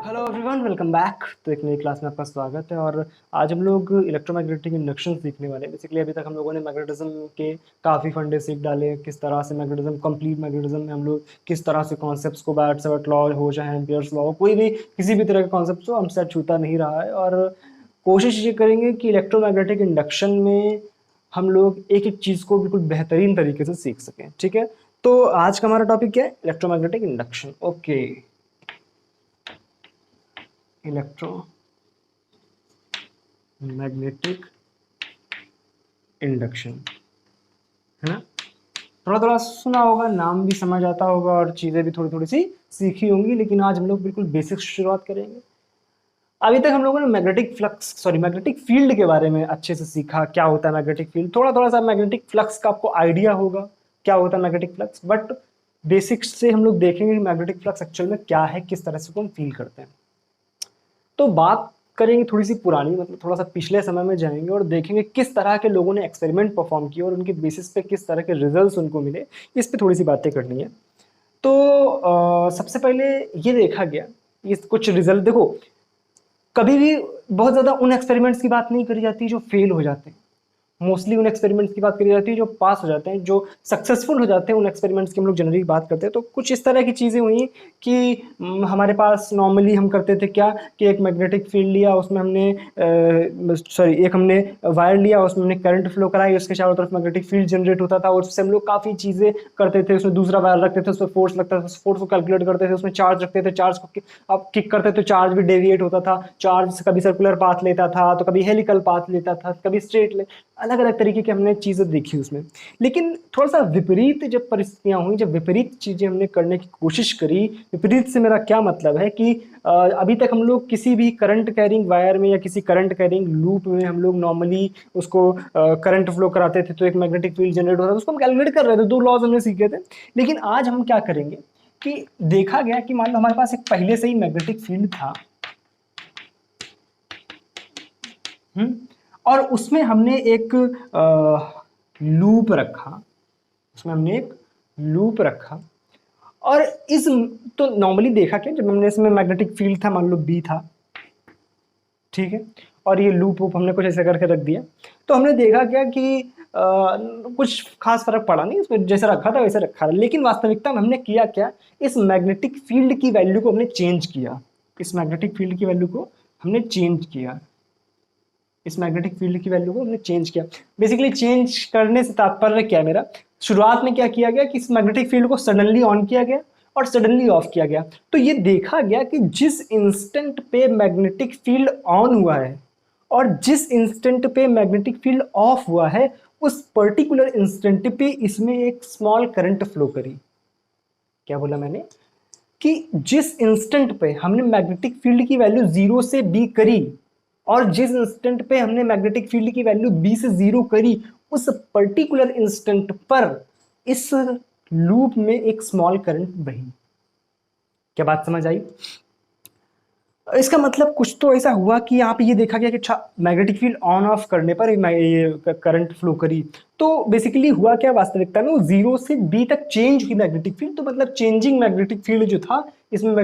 Hello everyone, welcome back. तो एक नई क्लास में आपका स्वागत है। और आज हम लोग इलेक्ट्रोमैग्नेटिक इंडक्शन सीखने वाले हैं। बेसिकली अभी तक हम लोगों ने मैग्नेटिज्म के काफ़ी फंडे सीख डाले, किस तरह से मैग्नेटिज्म, कंप्लीट मैग्नेटिज्म में हम लोग किस तरह से कॉन्सेप्ट्स को, बायट-सावर्ट लॉ हो चाहे एम्पियर्स लॉ हो, कोई भी किसी भी तरह का कॉन्सेप्ट हो हमसे छूता नहीं रहा है। और कोशिश ये करेंगे कि इलेक्ट्रोमैग्नेटिक इंडक्शन में हम लोग एक एक चीज़ को बिल्कुल बेहतरीन तरीके से सीख सकें। ठीक है, तो आज का हमारा टॉपिक क्या है? Electromagnetic induction. Okay, electromagnetic induction, है ना? थोड़ा थोड़ा सुना होगा, नाम भी समझ आता होगा और चीज़ें भी थोड़ी थोड़ी सी सीखी होंगी, लेकिन आज हम लोग बिल्कुल बेसिक शुरुआत करेंगे। अभी तक हम लोगों ने मैग्नेटिक फील्ड के बारे में अच्छे से सीखा, क्या होता है मैग्नेटिक फील्ड। थोड़ा थोड़ा सा मैग्नेटिक फ्लक्स का आपको आइडिया होगा, क्या होता है मैग्नेटिक फ्लक्स। बट बेसिक्स से हम लोग देखेंगे कि मैग्नेटिक फ्लक्स एक्चुअल में क्या है, किस तरह से हम फील करते हैं। तो बात करेंगे थोड़ी सी पुरानी, मतलब थोड़ा सा पिछले समय में जाएंगे और देखेंगे किस तरह के लोगों ने एक्सपेरिमेंट परफॉर्म किए और उनके बेसिस पे किस तरह के रिजल्ट्स उनको मिले। इस पे थोड़ी सी बातें करनी है। तो सबसे पहले ये देखा गया, ये कुछ रिजल्ट देखो। कभी भी बहुत ज़्यादा उन एक्सपेरिमेंट्स की बात नहीं करी जाती जो फेल हो जाते हैं, मोस्टली उन एक्सपेरिमेंट्स की बात करी जाती है जो पास हो जाते हैं, जो सक्सेसफुल हो जाते हैं। उन एक्सपेरिमेंट्स की हम लोग जनरली बात करते हैं। तो कुछ इस तरह की चीज़ें हुई कि हमारे पास नॉर्मली हम करते थे क्या कि एक मैग्नेटिक फील्ड लिया, उसमें हमने एक हमने वायर लिया, उसमें हमने करंट फ्लो कराई, उसके चारों तरफ मैग्नेटिक फील्ड जनरेट होता था और उससे हम लोग काफ़ी चीज़ें करते थे। उसमें दूसरा वायर रखते थे, उसमें फोर्स लगता था, फोर्स को कैलकुलेट करते थे, उसमें चार्ज रखते थे, चार्ज को अब किक करते तो चार्ज भी डेविएट होता था। चार्ज कभी सर्कुलर पाथ लेता था, तो कभी हेलिकल पाथ लेता था, कभी स्ट्रेट, अलग अलग तरीके की हमने चीज़ें देखी उसमें। लेकिन थोड़ा सा विपरीत जब परिस्थितियां हुई, जब विपरीत चीज़ें हमने करने की कोशिश करी, विपरीत से मेरा क्या मतलब है कि अभी तक हम लोग किसी भी करंट कैरिंग वायर में या किसी करंट कैरिंग लूप में हम लोग नॉर्मली उसको करंट फ्लो कराते थे तो एक मैग्नेटिक फील्ड जनरेट होता था, उसको हम कैलकुलेट कर रहे थे, दो लॉज हमने सीखे थे। लेकिन आज हम क्या करेंगे कि देखा गया कि मान लो हमारे पास एक पहले से ही मैग्नेटिक फील्ड था, और उसमें हमने एक लूप रखा, उसमें हमने एक लूप रखा। और इस तो नॉर्मली देखा क्या, जब हमने इसमें मैग्नेटिक फील्ड था, मान लो बी था, ठीक है, और ये लूप वूप हमने कुछ ऐसे करके रख दिया, तो हमने देखा क्या कि कुछ खास फर्क पड़ा नहीं, उसमें जैसे रखा था वैसे रखा था। लेकिन वास्तविकता में हमने किया क्या, इस मैग्नेटिक फील्ड की वैल्यू को हमने चेंज किया, इस मैग्नेटिक फील्ड की वैल्यू को हमने चेंज किया, इस मैग्नेटिक फील्ड की वैल्यू को हमने चेंज किया। बेसिकली चेंज करने से तात्पर्य क्या है मेरा, शुरुआत में क्या किया गया कि इस मैग्नेटिक फील्ड को सडनली ऑन किया गया और सडनली ऑफ किया गया। तो ये देखा गया कि जिस इंस्टेंट पे मैग्नेटिक फील्ड ऑन हुआ है और जिस इंस्टेंट पे मैग्नेटिक फील्ड ऑफ हुआ है, उस पर्टिकुलर इंस्टेंट पे इसमें एक स्मॉल करंट फ्लो करी। क्या बोला मैंने कि जिस इंस्टेंट पे हमने मैग्नेटिक फील्ड की वैल्यू 0 से बी करी और जिस इंस्टेंट पे हमने मैग्नेटिक फील्ड की वैल्यू बी से 0 करी, उस पर्टिकुलर इंस्टेंट पर इस लूप में एक स्मॉल करंट बही। क्या बात समझ आई? इसका मतलब कुछ तो ऐसा हुआ कि यहाँ पे ये देखा गया कि अच्छा मैग्नेटिक फील्ड ऑन ऑफ करने पर ये करंट फ्लो करी। तो बेसिकली हुआ क्या, वास्तविकता में वो 0 से बी तक चेंज हुई मैग्नेटिक फील्ड। तो मतलब चेंजिंग मैग्नेटिक फील्ड जो था, इसमें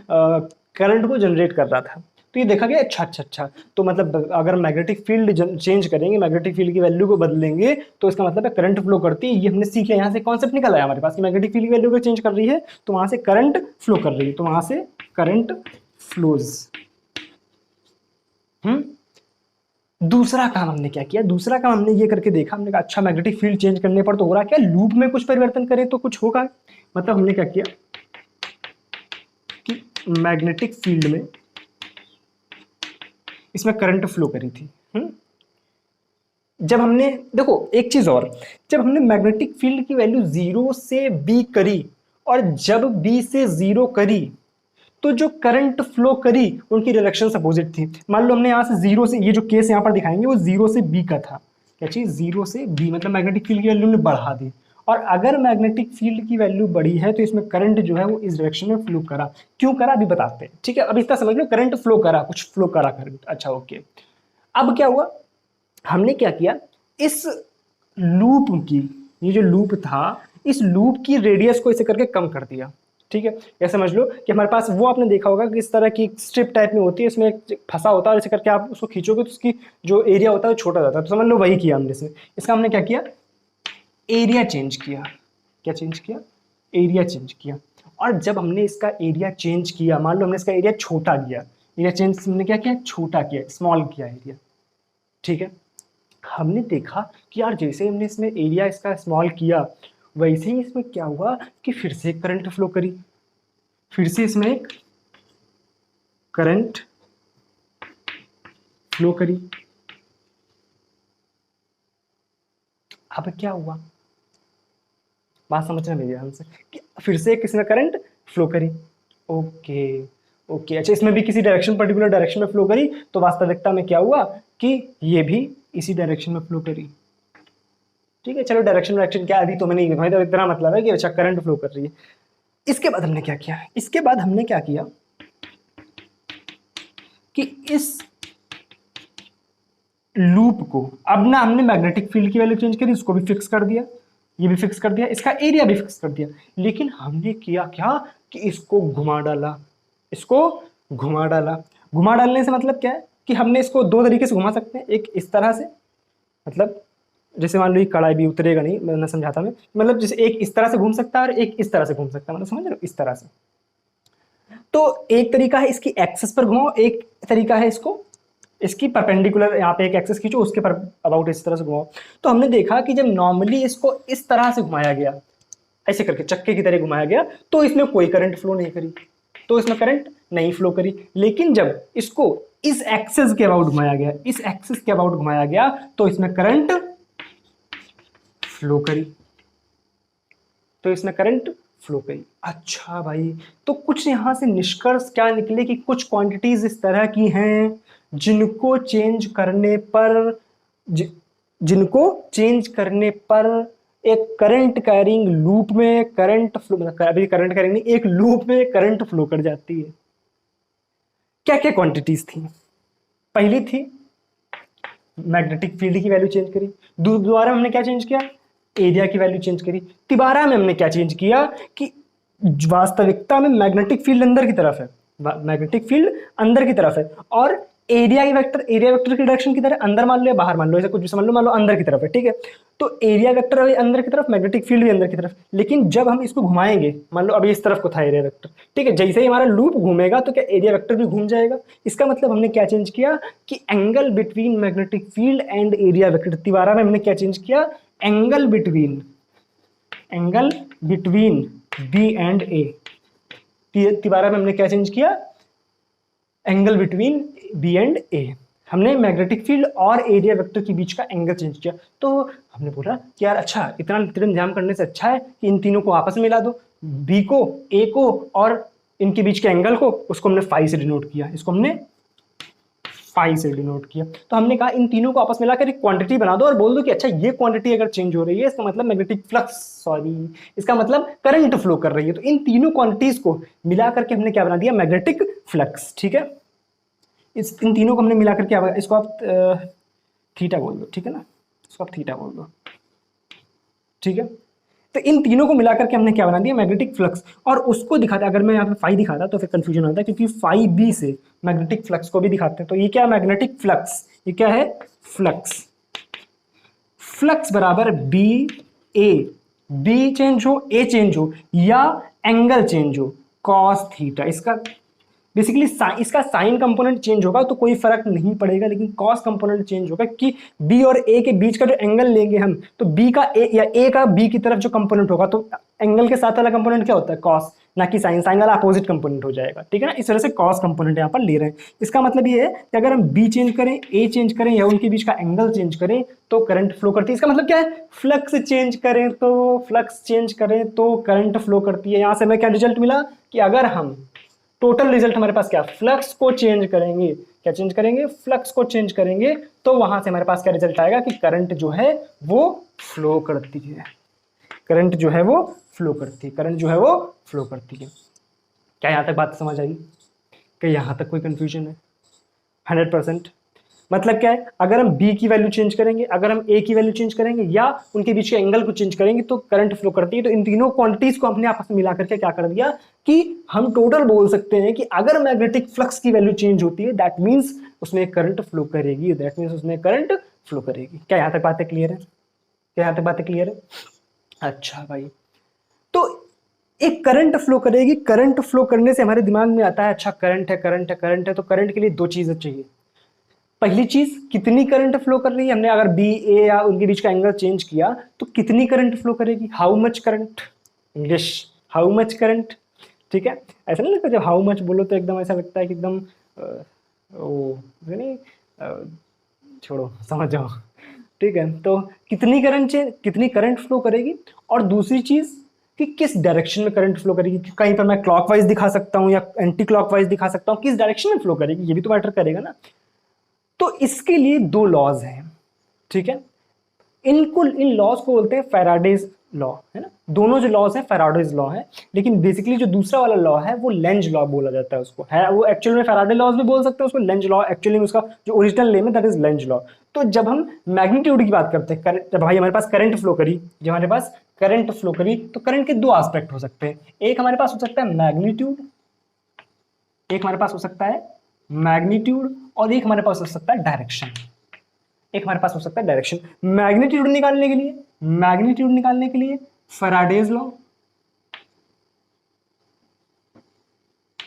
करंट को जनरेट कर रहा था। तो ये देखा गया अच्छा, तो मतलब अगर मैग्नेटिक फील्ड चेंज करेंगे, मैग्नेटिक फील्ड की वैल्यू को बदलेंगे, तो इसका मतलब है करंट फ्लो करती है। ये हमने सीख लिया, यहाँ से कॉन्सेप्ट निकल आया हमारे पास कि मैग्नेटिक फील्ड की वैल्यू को चेंज कर रही है तो वहां से करंट फ्लो कर रही है, तो वहां से करंट फ्लोज। दूसरा काम हमने क्या किया, दूसरा काम हमने ये करके देखा, हमने कहा अच्छा मैग्नेटिक फील्ड चेंज करने पर तो हो रहा क्या, लूप में कुछ परिवर्तन करें तो कुछ होगा। मतलब हमने क्या किया कि मैग्नेटिक फील्ड में इसमें करंट फ्लो करी थी। जब हमने देखो एक चीज और, जब हमने मैग्नेटिक फील्ड की वैल्यू 0 से बी करी और जब बी से 0 करी, तो जो करंट फ्लो करी उनकी डायरेक्शन अपोजिट थी। मान लो हमने यहाँ से 0 से, ये जो केस यहाँ पर दिखाएंगे वो 0 से बी का था। क्या चीज 0 से बी, मतलब मैग्नेटिक फील्ड की वैल्यू ने बढ़ा दी। और अगर मैग्नेटिक फील्ड की वैल्यू बढ़ी है तो इसमें करंट जो है वो इस डायरेक्शन में फ्लो करा। क्यों करा अभी बताते हैं, ठीक है? अब इतना समझ लो, करंट फ्लो करा, कुछ फ्लो करा करंट। अच्छा ओके, अब क्या हुआ, हमने क्या किया, इस लूप की, ये जो लूप था, इस लूप की रेडियस को ऐसे करके कम कर दिया। ठीक है। या समझ लो कि हमारे पास वो आपने देखा होगा कि इस तरह की स्ट्रिप टाइप में होती है, इसमें एक फंसा होता है, और ऐसे करके आप उसको खींचोगे तो उसकी जो एरिया होता है वो छोटा जाता है। तो समझ लो वही किया हमने इसमें। इसका हमने क्या किया, एरिया चेंज किया। क्या चेंज किया, एरिया चेंज किया। और जब हमने इसका एरिया चेंज किया, मान लो हमने इसका एरिया छोटा किया, एरिया चेंज हमने क्या किया, छोटा किया, स्मॉल किया एरिया, ठीक है। हमने देखा कि यार जैसे हमने इसमें एरिया इसका स्मॉल किया, वैसे ही इसमें क्या हुआ कि फिर से करंट फ्लो करी, फिर से इसमें एक करंट फ्लो करी। अब क्या हुआ, बात समझना मेरी ध्यान से, कि फिर से किसने करंट फ्लो करी। ओके ओके, अच्छा इसमें भी किसी डायरेक्शन, पर्टिकुलर डायरेक्शन में फ्लो करी, तो वास्तविकता में क्या हुआ कि ये भी इसी डायरेक्शन में फ्लो करी। ठीक है, चलो डायरेक्शन क्या अभी तो मैंने नहीं, तो इतना मतलब है कि अच्छा करंट फ्लो कर रही है। इसके बाद हमने क्या किया, इसके बाद हमने क्या किया कि इस लूप को, अब ना हमने मैग्नेटिक फील्ड की वैल्यू चेंज करी, इसको भी फिक्स कर दिया, ये भी फिक्स कर दिया, इसका एरिया भी फिक्स कर दिया। लेकिन हमने किया क्या कि इसको घुमा डाला, इसको घुमा डाला। घुमा डालने से मतलब क्या है कि हमने इसको दो तरीके से घुमा सकते हैं। एक इस तरह से, मतलब जैसे मान लो ये कड़ा भी उतरेगा नहीं, मैंने समझाता मैं, मतलब जैसे एक इस तरह से घूम सकता है और एक इस तरह से घूम सकता है, मतलब समझ रहे हो, इस तरह से। तो एक तरीका है इसकी एक्सिस पर घुमाओ, एक तरीका है इसको इसकी परपेंडिकुलर, यहाँ पे एक एक्सिस खींचो, उसके पर अबाउट इस तरह से घुमाओ। तो हमने देखा कि जब नॉर्मली इसको इस तरह से घुमाया गया, ऐसे करके चक्के की तरह घुमाया गया, तो इसमें कोई करंट फ्लो नहीं करी, तो इसमें करंट नहीं फ्लो करी। लेकिन जब इसको इस एक्सिस के अबाउट घुमाया गया, इस एक्सिस के अबाउट घुमाया गया, तो इसमें करंट फ्लो करी, तो इसमें करंट फ्लो करी। अच्छा भाई, तो कुछ यहां से निष्कर्ष क्या निकले कि कुछ क्वांटिटीज इस तरह की हैं जिनको चेंज करने पर जिनको चेंज करने पर एक करंट कैरिंग लूप में करंट फ्लो, अभी करंट कैरिंग नहीं, एक लूप में करंट फ्लो कर जाती है। क्या क्या क्वांटिटीज थी, पहली थी मैग्नेटिक फील्ड की वैल्यू चेंज करी, दोबारा हमने क्या चेंज किया, एरिया की वैल्यू चेंज करी, तिबारा में हमने क्या चेंज किया कि वास्तविकता में मैग्नेटिक फील्ड अंदर की तरफ है, मैग्नेटिक फील्ड अंदर की तरफ है, और एरिया वेक्टर की डायरेक्शन की तरफ, अंदर मान लो या बाहर मान लो, ऐसा कुछ भी समझ लो, मान लो अंदर की तरफ है, ठीक है। तो एरिया वेक्टर अंदर की तरफ, मैग्नेटिक फील्ड भी अंदर की तरफ। लेकिन जब हम इसको घुमाएंगे, मान लो अभी इस तरफ को था एरिया वेक्टर, ठीक है, जैसे ही हमारा लूप घूमेगा तो क्या एरिया वेक्टर भी घूम जाएगा। इसका मतलब हमने क्या चेंज किया कि angle between magnetic field and area vector, तिबारा में हमने क्या चेंज किया, angle between B and A, तिबारा में हमने क्या चेंज किया, angle between B and A. हमने मैग्नेटिक फील्ड और एरिया वेक्टर के बीच का एंगल चेंज किया। तो हमने बोला कि यार अच्छा, इतना इंतजाम करने से अच्छा है कि इन तीनों को आपस में मिला दो, बी को, ए को, और इनके बीच के एंगल को, उसको हमने फाई से डिनोट किया, इसको हमने फाई से डिनोट किया। तो हमने कहा इन तीनों को आपस में मिलाकर एक क्वांटिटी बना दो और बोल दो कि अच्छा ये क्वांटिटी अगर चेंज हो रही है, इसका मतलब मैग्नेटिक फ्लक्स, सॉरी, इसका मतलब करंट फ्लो कर रही है। तो इन तीनों क्वांटिटीज को मिला करके हमने क्या बना दिया, मैग्नेटिक फ्लक्स, ठीक है। इन तीनों को हमने मिलाकर क्या, इसको आप थीटा बोल दो, ठीक है ना, इसको आप थीटा बोल दो, ठीक है। तो इन तीनों को मिलाकर के हमने क्या बना दिया, मैग्नेटिक फ्लक्स। और उसको दिखाता, अगर मैं यहाँ पे फाई दिखाता तो फिर कंफ्यूजन होता है, क्योंकि फाई बी से मैग्नेटिक फ्लक्स को भी दिखाते हैं। तो ये क्या है, मैग्नेटिक फ्लक्स, ये क्या है, फ्लक्स। फ्लक्स बराबर बी ए, बी चेंज हो, ए चेंज हो, या एंगल चेंज हो, कॉस थीटा। इसका बेसिकली इसका साइन कंपोनेंट चेंज होगा तो कोई फर्क नहीं पड़ेगा, लेकिन कॉस कंपोनेंट चेंज होगा कि बी और ए के बीच का जो एंगल लेंगे हम, तो बी का ए या ए का बी की तरफ जो कंपोनेंट होगा, तो एंगल के साथ वाला कंपोनेंट क्या होता है, कॉस, ना कि साइन, साइन वाला अपोजिट कंपोनेंट हो जाएगा, ठीक है ना। इस तरह से कॉस कंपोनेंट यहाँ पर ले रहे हैं। इसका मतलब ये है कि अगर हम बी चेंज करें, ए चेंज करें, या उनके बीच का एंगल चेंज करें तो करंट फ्लो करती है। इसका मतलब क्या है, फ्लक्स चेंज करें तो करंट फ्लो करती है। यहाँ से हमें क्या रिजल्ट मिला कि अगर हम टोटल रिजल्ट हमारे पास क्या, फ्लक्स को चेंज करेंगे, क्या चेंज करेंगे, फ्लक्स को चेंज करेंगे, तो वहां से हमारे पास क्या रिजल्ट आएगा कि करंट जो है वो फ्लो करती है, करंट जो है वो फ्लो करती है, करंट जो है वो फ्लो करती है। क्या यहां तक बात समझ आई कि यहां तक कोई कंफ्यूजन है? 100%। मतलब क्या है, अगर हम बी की वैल्यू चेंज करेंगे, अगर हम ए की वैल्यू चेंज करेंगे या उनके बीच के एंगल को चेंज करेंगे तो करंट फ्लो करती है। तो इन तीनों क्वांटिटीज को हमने आपस में मिला करके क्या कर दिया कि हम टोटल बोल सकते हैं कि अगर मैग्नेटिक फ्लक्स की वैल्यू चेंज होती है दैट मीन्स उसमें करंट फ्लो करेगी, दैट मीन्स उसमें करंट फ्लो करेगी। क्या यहां तक बातें क्लियर है? क्या यहां तक बातें क्लियर है? अच्छा भाई, तो एक करंट फ्लो करेगी, करंट फ्लो करने से हमारे दिमाग में आता है अच्छा करंट है, करंट है, करंट है, तो करंट के लिए दो चीजें चाहिए। पहली चीज, कितनी करंट फ्लो कर रही है, हमने अगर बी ए या उनके बीच का एंगल चेंज किया तो कितनी करंट फ्लो करेगी, how much current, English how much current. ठीक है, ऐसा नहीं लगता जब हाउ मच बोलो तो एकदम ऐसा लगता है कि एकदम ओ नहीं, छोड़ो, समझ जाओ। ठीक है, तो कितनी करंट फ्लो करेगी, और दूसरी चीज कि किस डायरेक्शन में करंट फ्लो करेगी, कि कहीं पर मैं क्लॉकवाइज दिखा सकता हूं या एंटी क्लॉकवाइज दिखा सकता हूं, किस डायरेक्शन में फ्लो करेगी ये भी तो मैटर करेगा ना। तो इसके लिए दो लॉज हैं, ठीक है, इन लॉज को बोलते हैं फैराडेज लॉ, है ना। दोनों जो लॉज हैं फैराडेज लॉ है, लेकिन बेसिकली जो दूसरा वाला लॉ है वो लेंज लॉ बोला जाता है उसको, है वो एक्चुअल में फैराडे लॉज भी बोल सकते हैं उसको, लेंज लॉ एक्चुअली में उसका जो ओरिजिनल नेम है दैट इज लेंज लॉ। तो जब हम मैग्नीट्यूड की बात करते हैं, जब भाई हमारे पास करंट फ्लो करी, जब हमारे पास करंट फ्लो करी तो करंट के दो एस्पेक्ट हो सकते हैं, एक हमारे पास हो सकता है मैग्नीट्यूड, एक हमारे पास हो सकता है मैग्नीट्यूड, और एक हमारे पास हो सकता है डायरेक्शन, एक हमारे पास हो सकता है डायरेक्शन। मैग्नीट्यूड निकालने के लिए Faraday's law,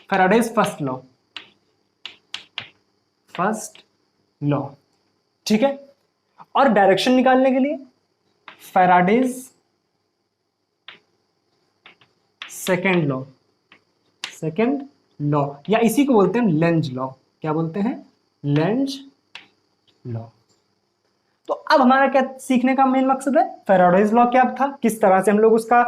Faraday's first law, ठीक है, और डायरेक्शन निकालने के लिए फैराडेज सेकेंड लॉ, या इसी को बोलते हैं लेंज लॉ। क्या बोलते हैं? Lenz law. तो अब हमारा क्या सीखने का मेन मकसद है, फैराडेज लॉ क्या था, किस तरह से हम लोग उसका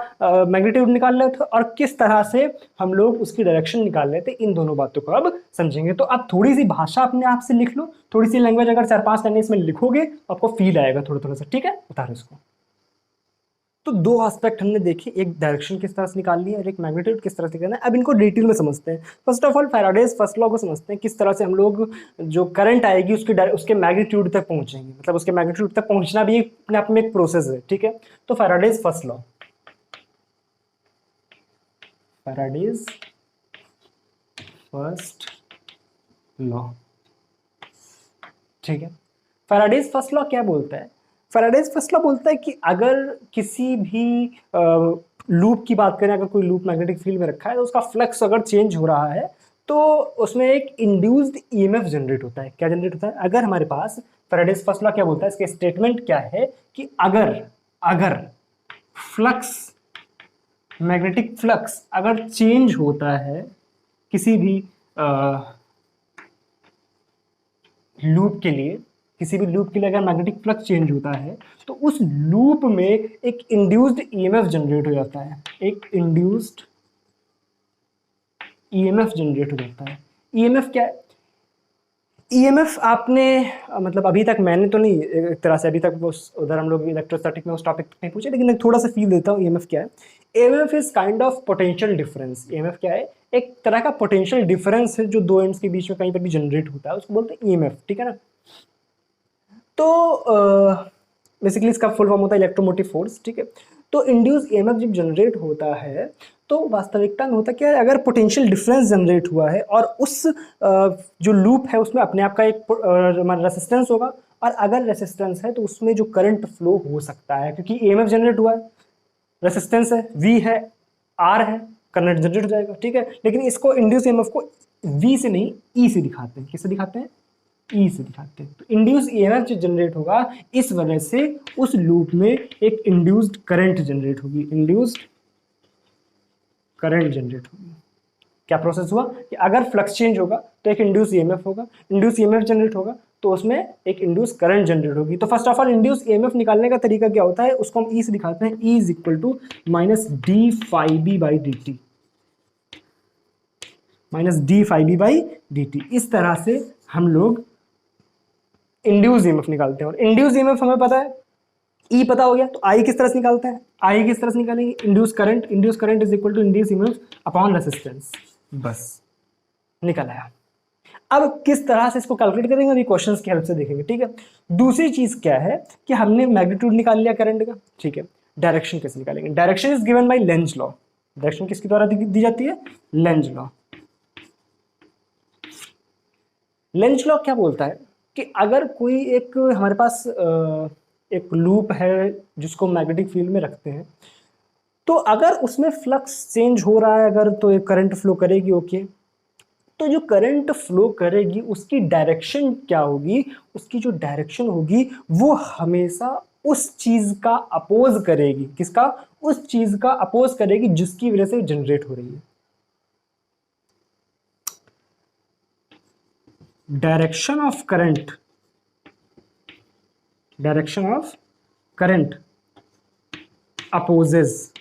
मैग्नीट्यूड निकाल रहे थे और किस तरह से हम लोग उसकी डायरेक्शन निकाल रहे थे, इन दोनों बातों को अब समझेंगे। तो अब थोड़ी सी भाषा अपने आप से लिख लो, थोड़ी सी लैंग्वेज अगर 4-5 लाइनें इसमें लिखोगे आपको फील आएगा थोड़ा थोड़ा सा, ठीक है, उतारो इसको। तो दो एस्पेक्ट हमने देखे, एक डायरेक्शन किस तरह से निकाल लिया और एक मैग्नीट्यूड किस तरह से करना है। अब इनको डिटेल में समझते हैं। First of all Faraday's first law को समझते हैं, किस तरह से हम लोग जो करंट आएगी उसके मैग्नीट्यूड तक पहुंचेंगे, मतलब उसके मैग्नीट्यूड तक पहुंचना भी अपने आप में एक प्रोसेस है, ठीक है। तो फैराडेज फर्स्ट लॉ, ठीक है। फैराडेज फर्स्ट लॉ क्या बोलता है? फैराडेज फर्स्ट लॉ बोलता है कि अगर किसी भी लूप की बात करें, अगर कोई लूप मैग्नेटिक फील्ड में रखा है तो उसका फ्लक्स अगर चेंज हो रहा है तो उसमें एक इंड्यूस्ड ईएमएफ जनरेट होता है। क्या जनरेट होता है? अगर हमारे पास, फैराडेज फर्स्ट लॉ क्या बोलता है, इसके स्टेटमेंट क्या है कि अगर फ्लक्स, मैग्नेटिक फ्लक्स अगर चेंज होता है किसी भी लूप के लिए, किसी भी लूप के लिए अगर मैग्नेटिक फ्लक्स चेंज होता है तो उस लूप में एक इंड्यूस्ड ईएमएफ जनरेट हो जाता है, एक इंड्यूस्ड ईएमएफ जनरेट हो जाता है। ईएमएफ क्या है? ईएमएफ आपने मतलब अभी तक मैंने तो नहीं, एक तरह से अभी तक वो उधर हम लोग इलेक्ट्रोस्टैटिक में उस टॉपिक नहीं पूछे, लेकिन मैं थोड़ा सा फील देता हूँ ईएमएफ क्या है। EMF is kind of potential difference. EMF क्या है? एक तरह का पोटेंशियल डिफरेंस है जो दो एंड्स के बीच में कहीं पर भी जनरेट होता है, उसको बोलते हैं ईएमएफ, ठीक है ना। तो बेसिकली इसका फुल फॉर्म होता है इलेक्ट्रोमोटिव फोर्स, ठीक है। तो इंड्यूस ईएमएफ जब जनरेट होता है तो वास्तविकता में होता क्या है, अगर पोटेंशियल डिफरेंस जनरेट हुआ है और उस जो लूप है उसमें अपने आप का एक रेसिस्टेंस होगा, और अगर रेसिस्टेंस है तो उसमें जो करंट फ्लो हो सकता है, क्योंकि ईएमएफ जनरेट हुआ है, रेसिस्टेंस है, वी है, आर है, करंट जनरेट हो जाएगा, ठीक है। लेकिन इसको इंड्यूस ईएमएफ को वी से नहीं ई से दिखाते हैं। किससे दिखाते हैं? ई से दिखाते हैं। तो इंड्यूस ईएमएफ जो जनरेट होगा इस वजह से उस लूप में एक इंड्यूस्ड करंट जनरेट होगी, इंड्यूस्ड करंट जनरेट होगी। क्या प्रोसेस हुआ कि अगर फ्लक्स चेंज होगा तो एक इंड्यूस ईएमएफ होगा, इंड्यूस ईएमएफ जनरेट होगा तो उसमें एक इंड्यूस करंट जनरेट होगी। तो first of all induce EMF निकालने का तरीका क्या होता है, उसको हम ई से दिखाते हैं। E is equal to minus D phi B by D T, minus D phi B by D T. इस तरह से हम लोग इंड्यूस ईएमएफ निकालते हैं। और इंड्यूस ईएमएफ हमें पता है, ई पता हो गया, तो आई किस तरह से निकालते हैं? आई किस तरह से निकालेंगे? Induce current is equal to induce EMF upon resistance, बस निकल आया। अब किस तरह से इसको कैलकुलेट करेंगे अभी क्वेश्चंस की हेल्प से देखेंगे, ठीक है। दूसरी चीज क्या है कि हमने मैग्नीट्यूड निकाल लिया करंट का, ठीक है। डायरेक्शन कैसे निकालेंगे? Direction is given by Lenz law. Direction किसके द्वारा दी जाती है? Lenz law. लेंज लॉ क्या बोलता है कि अगर कोई एक हमारे पास एक लूप है जिसको मैग्नेटिक फील्ड में रखते हैं, तो अगर उसमें फ्लक्स चेंज हो रहा है अगर, तो एक करंट फ्लो करेगी, ओके। तो जो करंट फ्लो करेगी उसकी डायरेक्शन क्या होगी? उसकी जो डायरेक्शन होगी वो हमेशा उस चीज का अपोज करेगी। किसका? उस चीज का अपोज करेगी जिसकी वजह से जनरेट हो रही है। Direction of current, direction of current opposes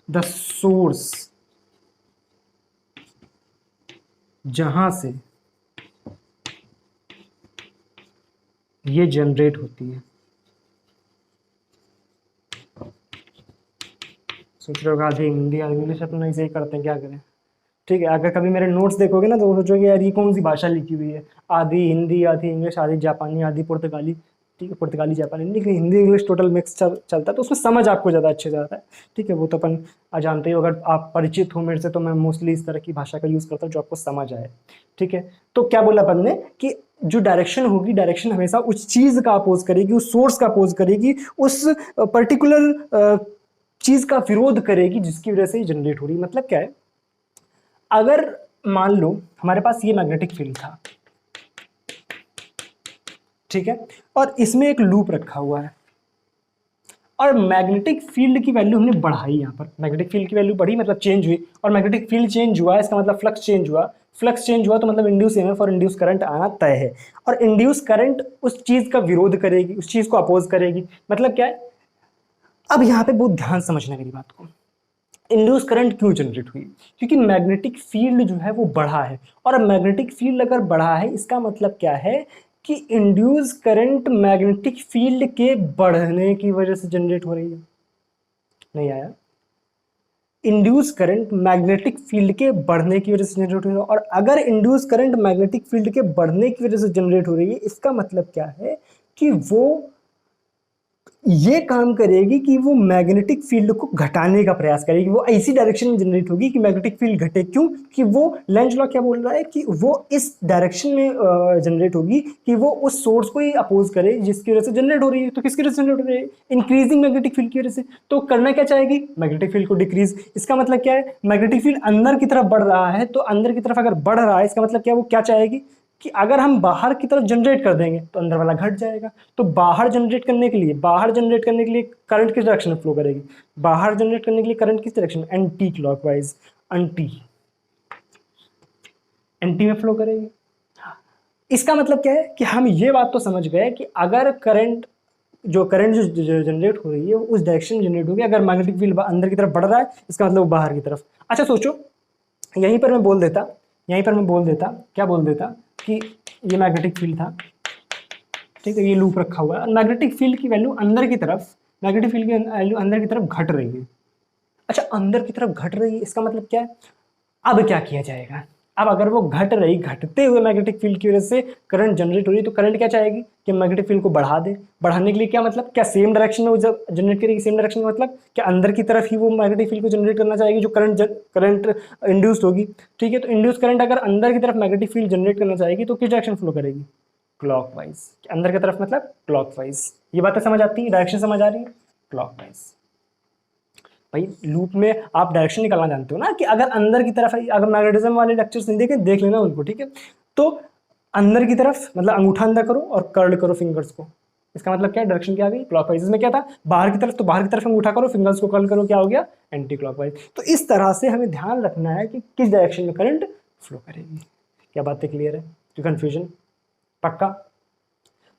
the source जहां से ये जनरेट होती है। सोच रहे हो आधी हिंदी आधी इंग्लिश, अपना ऐसे ही करते हैं, क्या करें, ठीक है। अगर कभी मेरे नोट्स देखोगे ना तो सोचोगे यार ये कौन सी भाषा लिखी हुई है, आधी हिंदी आधी इंग्लिश आधी जापानी आधी पुर्तगाली, ठीक है। पुर्तगाली जापानी, लेकिन हिंदी इंग्लिश टोटल मिक्स चलता है, तो उसमें समझ आपको ज़्यादा अच्छे से आता है, ठीक है। वो तो अपन जानते ही हो, अगर आप परिचित हो मेरे से, तो मैं मोस्टली इस तरह की भाषा का यूज़ करता हूँ जो आपको समझ आए, ठीक है। तो क्या बोला अपन ने कि जो डायरेक्शन होगी, डायरेक्शन हमेशा उस चीज़ का अपोज करेगी, उस सोर्स का अपोज करेगी, उस पर्टिकुलर चीज़ का विरोध करेगी जिसकी वजह से जनरेट हो रही है। मतलब क्या है, अगर मान लो हमारे पास ये मैग्नेटिक फील्ड था, ठीक है, और इसमें एक लूप रखा हुआ है, और मैग्नेटिक फील्ड की वैल्यू हमने बढ़ाई। यहाँ पर मैग्नेटिक फील्ड की वैल्यू बढ़ी मतलब चेंज हुई, और मैग्नेटिक फील्ड चेंज हुआ इसका मतलब फ्लक्स चेंज हुआ। फ्लक्स चेंज हुआ तो मतलब इंड्यूस ईएमएफ और इंड्यूस करंट आना तय है, और इंड्यूस करंट उस चीज का विरोध करेगी, उस चीज को अपोज करेगी। मतलब क्या है, अब यहाँ पे बहुत ध्यान समझना मेरी बात को। इंड्यूस करंट क्यों जनरेट हुई? क्योंकि मैग्नेटिक फील्ड जो है वो बढ़ा है, और मैग्नेटिक फील्ड अगर बढ़ा है इसका मतलब क्या है कि इंड्यूस करंट मैग्नेटिक फील्ड के बढ़ने की वजह से जनरेट हो रही है। नहीं आया? इंड्यूस करंट मैग्नेटिक फील्ड के बढ़ने की वजह से जनरेट हो रही है, और अगर इंड्यूस करंट मैग्नेटिक फील्ड के बढ़ने की वजह से जनरेट हो रही है, इसका मतलब क्या है कि वो ये काम करेगी कि वो मैग्नेटिक फील्ड को घटाने का प्रयास करेगी। वो ऐसी डायरेक्शन में जनरेट होगी कि मैग्नेटिक फील्ड घटे। क्यों? कि वो लेंज लॉ क्या बोल रहा है कि वो इस डायरेक्शन में जनरेट होगी कि वो उस सोर्स को ही अपोज करे जिसकी वजह से जनरेट हो रही है। तो किसकी वजह से जनरेट हो रही है? इंक्रीजिंग मैग्नेटिक फील्ड की वजह से। तो करना क्या चाहेगी? मैग्नेटिक फील्ड को डिक्रीज। इसका मतलब क्या है? मैग्नेटिक फील्ड अंदर की तरफ बढ़ रहा है, तो अंदर की तरफ अगर बढ़ रहा है इसका मतलब क्या, वो क्या चाहेगी कि अगर हम बाहर की तरफ जनरेट कर देंगे तो अंदर वाला घट जाएगा। तो बाहर जनरेट करने के लिए, करंट किस डायरेक्शन में फ्लो करेगी? बाहर जनरेट करने के लिए करंट किस डायरेक्शन में? एंटी क्लॉकवाइज, एंटी एंटी में फ्लो करेगी। इसका मतलब क्या है कि हम ये बात तो समझ गए कि अगर करंट जो जनरेट हो रही है वो उस डायरेक्शन में जनरेट होगी। अगर मैग्नेटिक फील्ड अंदर की तरफ बढ़ रहा है इसका मतलब बाहर की तरफ। अच्छा सोचो, यहीं पर मैं बोल देता, क्या बोल देता कि ये मैग्नेटिक फील्ड था, ठीक है, ये लूप रखा हुआ है, और मैग्नेटिक फील्ड की वैल्यू अंदर की तरफ, मैग्नेटिक फील्ड की वैल्यू अंदर की तरफ घट रही है। अच्छा, अंदर की तरफ घट रही है, इसका मतलब क्या है? अब क्या किया जाएगा? अब अगर वो घट रही, घटते हुए मैग्नेटिक फील्ड की वजह से करंट जनरेट हो रही है, तो करंट क्या चाहेगी कि मैग्नेटिक फील्ड को बढ़ा दे। बढ़ाने के लिए क्या मतलब, क्या सेम डायरेक्शन में वो जब जनरेट करेगी? सेम डायरेक्शन में मतलब क्या अंदर की तरफ ही वो मैग्नेटिक फील्ड को जनरेट करना चाहेगी जो करंट इंड्यूस्ड होगी, ठीक है। तो इंड्यूस करंट अगर अंदर की तरफ मैग्नेटिक फील्ड जनरेट करना चाहेगी तो किस डायरेक्शन फ्लो करेगी? क्लॉकवाइज। अंदर की तरफ मतलब क्लॉकवाइज। ये बातें समझ आती है? डायरेक्शन समझ आ रही है? क्लॉकवाइज। भाई लूप में आप डायरेक्शन निकालना जानते हो ना, कि अगर अंदर की तरफ, अगर मैग्नेटिज्म वाले लेक्चर्स नहीं देखे देख लेना उनको, ठीक है। तो अंदर की तरफ मतलब अंगूठा अंदर करो और कर्ल करो फिंगर्स को, इसका मतलब क्या है? डायरेक्शन क्या आ गई? क्लॉकवाइज। में क्या था? बाहर की तरफ, तो बाहर की तरफ अंगूठा करो, फिंगर्स को कर्ल करो, क्या हो गया? Anti clockwise. तो इस तरह से हमें ध्यान रखना है कि किस डायरेक्शन में करंट फ्लो करेगी। क्या बातें क्लियर है? तो कंफ्यूजन पक्का?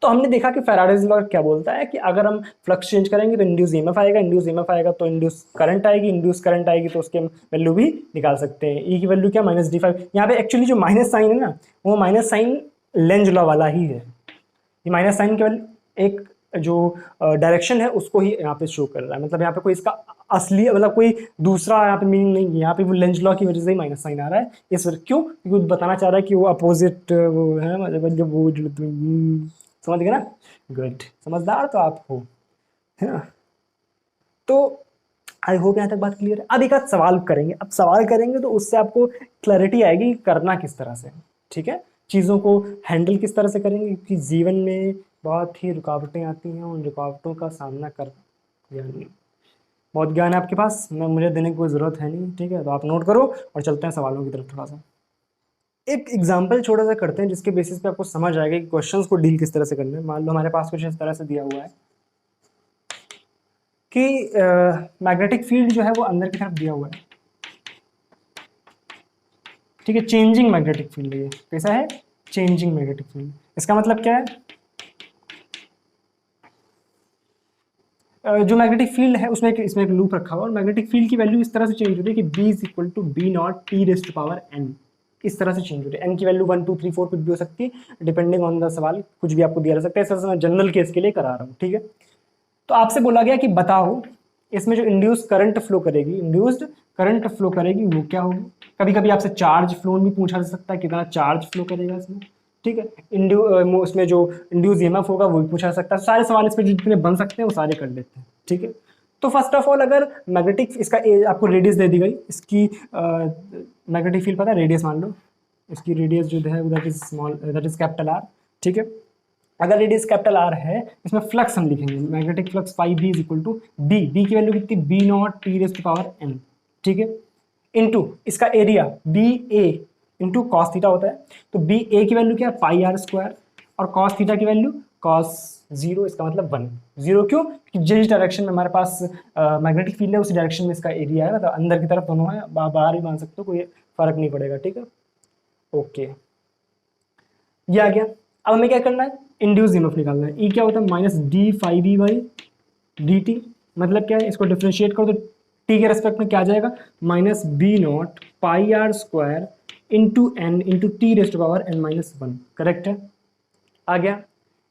तो हमने देखा कि फैराडेज लॉ क्या बोलता है कि अगर हम फ्लक्स चेंज करेंगे तो इंड्यूस ईएमएफ आएगा, इंड्यूस ईएमएफ आएगा तो इंड्यूस करंट आएगी, इंड्यूस करंट आएगी तो उसके वैल्यू भी निकाल सकते हैं। ई की वैल्यू क्या? -d5। यहाँ पे एक्चुअली जो माइनस साइन है ना, वो माइनस साइन लेंज लॉ वाला ही है। ये माइनस साइन केवल एक जो डायरेक्शन है उसको ही यहाँ पे शो कर रहा है, मतलब यहाँ पे कोई इसका असली मतलब कोई दूसरा यहाँ पे मीनिंग नहीं है, यहाँ पे वो लेंज लॉ की वजह से ही माइनस साइन आ रहा है इस वक्त। क्यों? क्योंकि वो बताना चाह रहा है कि वो अपोजिट वो है, मतलब जब वो समझ गए ना? गुड, समझदार तो आप हो, है ना? तो आई होप यहाँ तक बात क्लियर है। अब एक आध सवाल करेंगे, अब सवाल करेंगे तो उससे आपको क्लैरिटी आएगी कि करना किस तरह से, ठीक है? चीज़ों को हैंडल किस तरह से करेंगे, क्योंकि जीवन में बहुत ही रुकावटें आती हैं, उन रुकावटों का सामना कर, यानी बहुत ज्ञान है आपके पास, मैं मुझे देने की कोई ज़रूरत है नहीं, ठीक है? तो आप नोट करो और चलते हैं सवालों की तरफ थोड़ा सा। एक एग्जाम्पल छोटा सा करते हैं जिसके बेसिस पे आपको समझ आएगा कि क्वेश्चंस को डील किस तरह से करना है। मान लो हमारे पास कुछ इस तरह से दिया हुआ है कि मैग्नेटिक फील्ड जो है वो अंदर की तरफ दिया हुआ है, ठीक है? चेंजिंग मैग्नेटिक फील्ड, ये कैसा है? Changing magnetic field. इसका मतलब क्या है? जो मैग्नेटिक फील्ड है उसमें इसमें एक लूप रखा हुआ है और मैग्नेटिक फील्ड की वैल्यू इस तरह से चेंज होती है कि B is equal to B naught T raised power N, इस तरह से चेंज होती है। एन की वैल्यू 1 2 3 4 कुछ भी हो सकती है, डिपेंडिंग ऑन द सवाल, कुछ भी आपको दिया जा सकता है। इस तरह से मैं जनरल केस के लिए करा रहा हूँ, ठीक है? तो आपसे बोला गया कि बताओ इसमें जो इंड्यूस करंट फ्लो करेगी, इंड्यूस्ड करंट फ्लो करेगी वो क्या होगी? कभी कभी आपसे चार्ज फ्लो भी पूछा जा सकता है, कितना चार्ज फ्लो करेगा इसमें, ठीक है? उसमें जो इंड्यूस ईएमएफ होगा वो भी पूछा जा सकता है। सारे सवाल इस पर जितने बन सकते हैं वो सारे कर लेते हैं, ठीक है? तो फर्स्ट ऑफ ऑल अगर मैग्नेटिक इसका आपको रेडियस दे दी गई, इसकी मैग्नेटिक फील्ड पता है, रेडियस मान लो, इसकी रेडियस जो है that is small, that is capital R, ठीक है? अगर रेडियस कैपिटल आर है, इसमें फ्लक्स हम लिखेंगे magnetic flux phi B is equal to B, B की वैल्यू कितनी? B naught T raise to power N, ठीक है? इनटू इसका area B A into cos theta होता है, तो बी ए की वैल्यू क्या है? पाई आर स्क्वायर, और कॉस थीटा की वैल्यू कॉस जीरो, इसका मतलब 1। जीरो क्यों? कि जिस डायरेक्शन में हमारे पास मैग्नेटिक फील्ड है उसी डायरेक्शन में इसका एरिया है, मतलब अंदर की तरफ दोनों है, बाहर भी मान सकते हो, कोई फर्क नहीं पड़ेगा, ठीक है? ओके, ये आ गया। अब हमें क्या करना है? इंड्यूस ईएमएफ निकालना है। ई क्या होता है? Minus D phi B by D T, मतलब क्या है? इसको डिफ्रेंशिएट करो तो टी के रेस्पेक्ट में क्या आ जाएगा? Minus B not pi R square into N into T raised power N minus 1, correct है? आ गया।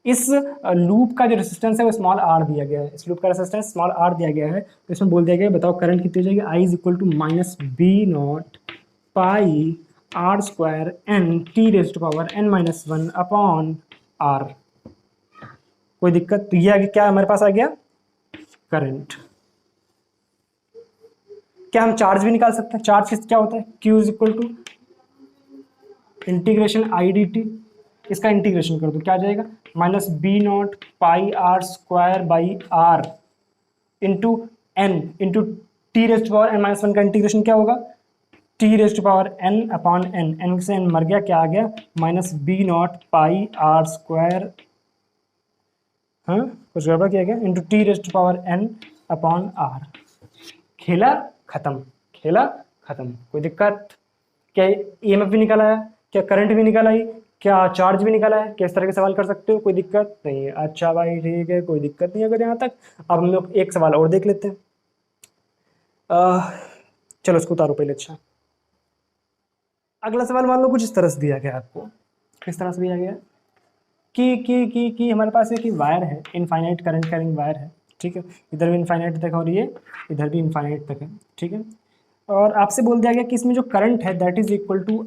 इस लूप का जो रेसिस्टेंस है वो स्मॉल आर दिया गया है, इस लूप का रेसिस्टेंस स्मॉल आर दिया गया है, तो इसमें बोल दिया गया है बताओ करंट कितनी हो जाएगी? I is equal to minus B not pi R square N T raised power N minus 1 upon R. कोई दिक्कत? तो ये आगे क्या हमारे पास आ गया? करंट। क्या हम चार्ज भी निकाल सकते हैं? चार्ज क्या होता है? Q is equal to integration I D T, इसका इंटीग्रेशन कर दो क्या आ जाएगा? Minus B not pi R square by R into N into T raised power N minus 1 का इंटीग्रेशन क्या होगा? T raised power N upon N, N से एन मर गया, क्या आ गया? Minus B not pi R square, हाँ कुछ गड़बड़ किया गया, into T raised power N upon are. खेला खत्म, खेला खत्म। कोई दिक्कत? क्या ईएमएफ भी निकाला है? क्या करंट भी निकाला है? क्या चार्ज भी निकाला है? क्या इस तरह के सवाल कर सकते हो? कोई दिक्कत नहीं है? अच्छा भाई ठीक है, कोई दिक्कत नहीं अगर यहाँ तक। अब हम लोग एक सवाल और देख लेते हैं। चलो इसको उतारो पहले। अच्छा, अगला सवाल मान लो कुछ इस तरह से दिया गया आपको। किस तरह से दिया गया? कि हमारे पास एक वायर है, इनफाइनाइट करंट कैरिंग वायर है, ठीक है? इधर भी इनफाइनाइट तक और ये इधर भी इनफाइनाइट तक है, ठीक है? और आपसे बोल दिया गया कि इसमें जो करंट है that is equal to